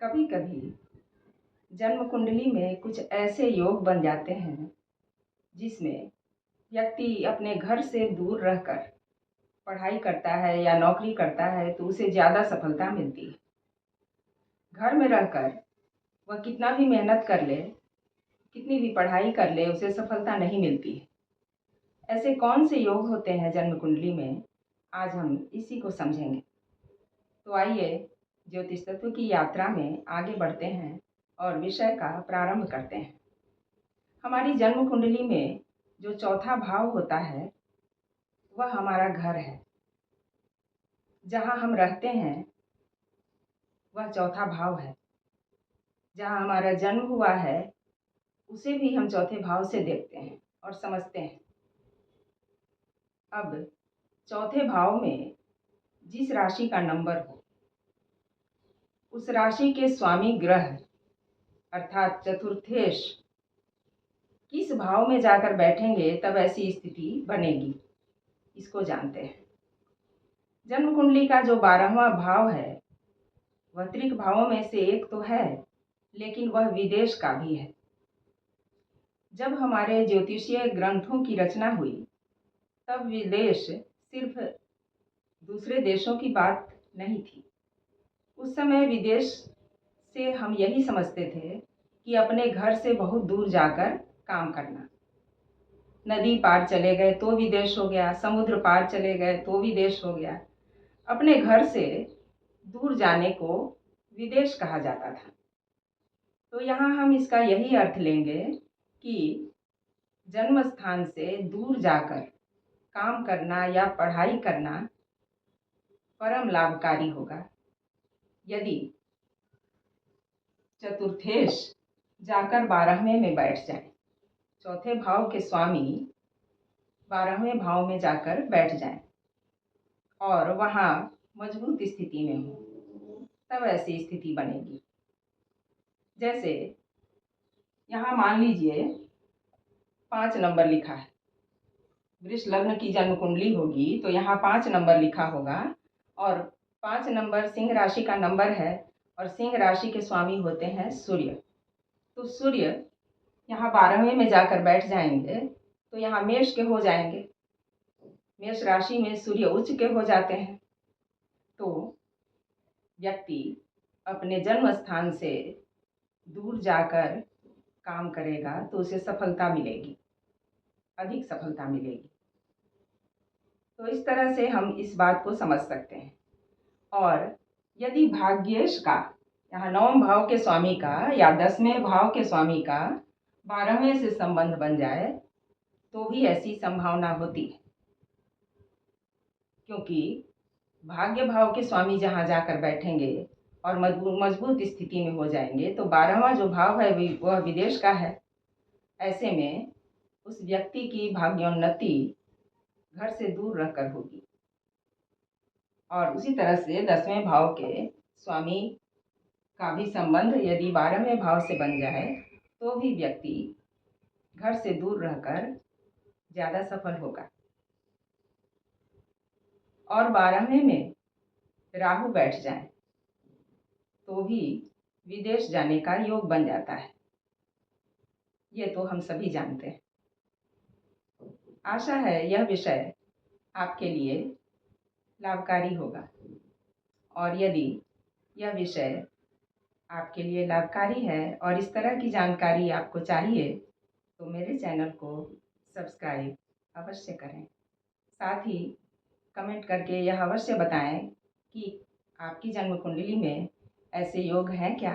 कभी कभी जन्म कुंडली में कुछ ऐसे योग बन जाते हैं जिसमें व्यक्ति अपने घर से दूर रहकर पढ़ाई करता है या नौकरी करता है तो उसे ज़्यादा सफलता मिलती है। घर में रहकर वह कितना भी मेहनत कर ले, कितनी भी पढ़ाई कर ले, उसे सफलता नहीं मिलती है। ऐसे कौन से योग होते हैं जन्म कुंडली में, आज हम इसी को समझेंगे। तो आइए ज्योतिष तत्व की यात्रा में आगे बढ़ते हैं और विषय का प्रारंभ करते हैं। हमारी जन्म कुंडली में जो चौथा भाव होता है वह हमारा घर है। जहाँ हम रहते हैं वह चौथा भाव है। जहाँ हमारा जन्म हुआ है उसे भी हम चौथे भाव से देखते हैं और समझते हैं। अब चौथे भाव में जिस राशि का नंबर हो उस राशि के स्वामी ग्रह अर्थात चतुर्थेश किस भाव में जाकर बैठेंगे तब ऐसी स्थिति बनेगी, इसको जानते हैं। जन्म कुंडली का जो 12वां भाव है वह त्रिक भावों में से एक तो है, लेकिन वह विदेश का भी है। जब हमारे ज्योतिषीय ग्रंथों की रचना हुई तब विदेश सिर्फ दूसरे देशों की बात नहीं थी। उस समय विदेश से हम यही समझते थे कि अपने घर से बहुत दूर जाकर काम करना। नदी पार चले गए तो विदेश हो गया, समुद्र पार चले गए तो विदेश हो गया। अपने घर से दूर जाने को विदेश कहा जाता था। तो यहाँ हम इसका यही अर्थ लेंगे कि जन्म स्थान से दूर जाकर काम करना या पढ़ाई करना परम लाभकारी होगा। यदि चतुर्थेश जाकर 12वें में बैठ जाए, चौथे भाव के स्वामी 12वें भाव में जाकर बैठ जाए और वहाँ मजबूत स्थिति में हो, तब ऐसी स्थिति बनेगी। जैसे यहाँ मान लीजिए 5 नंबर लिखा है। वृष लग्न की जन्म कुंडली होगी तो यहाँ 5 नंबर लिखा होगा और 5 नंबर सिंह राशि का नंबर है और सिंह राशि के स्वामी होते हैं सूर्य। तो सूर्य यहाँ 12वें में जाकर बैठ जाएंगे तो यहाँ मेष के हो जाएंगे। मेष राशि में सूर्य उच्च के हो जाते हैं। तो व्यक्ति अपने जन्म स्थान से दूर जाकर काम करेगा तो उसे सफलता मिलेगी, अधिक सफलता मिलेगी। तो इस तरह से हम इस बात को समझ सकते हैं। और यदि भाग्येश का यहाँ 9वें भाव के स्वामी का या 10वें भाव के स्वामी का 12वें से संबंध बन जाए तो भी ऐसी संभावना होती है, क्योंकि भाग्य भाव के स्वामी जहाँ जाकर बैठेंगे और मजबूत स्थिति में हो जाएंगे तो 12वां जो भाव है वह विदेश का है। ऐसे में उस व्यक्ति की भाग्योन्नति घर से दूर रहकर होगी। और उसी तरह से 10वें भाव के स्वामी का भी संबंध यदि 12वें भाव से बन जाए तो भी व्यक्ति घर से दूर रहकर ज़्यादा सफल होगा। और 12वें में राहु बैठ जाए तो भी विदेश जाने का योग बन जाता है। ये तो हम सभी जानते हैं। आशा है यह विषय आपके लिए लाभकारी होगा। और यदि यह विषय आपके लिए लाभकारी है और इस तरह की जानकारी आपको चाहिए तो मेरे चैनल को सब्सक्राइब अवश्य करें। साथ ही कमेंट करके यह अवश्य बताएं कि आपकी जन्म कुंडली में ऐसे योग हैं क्या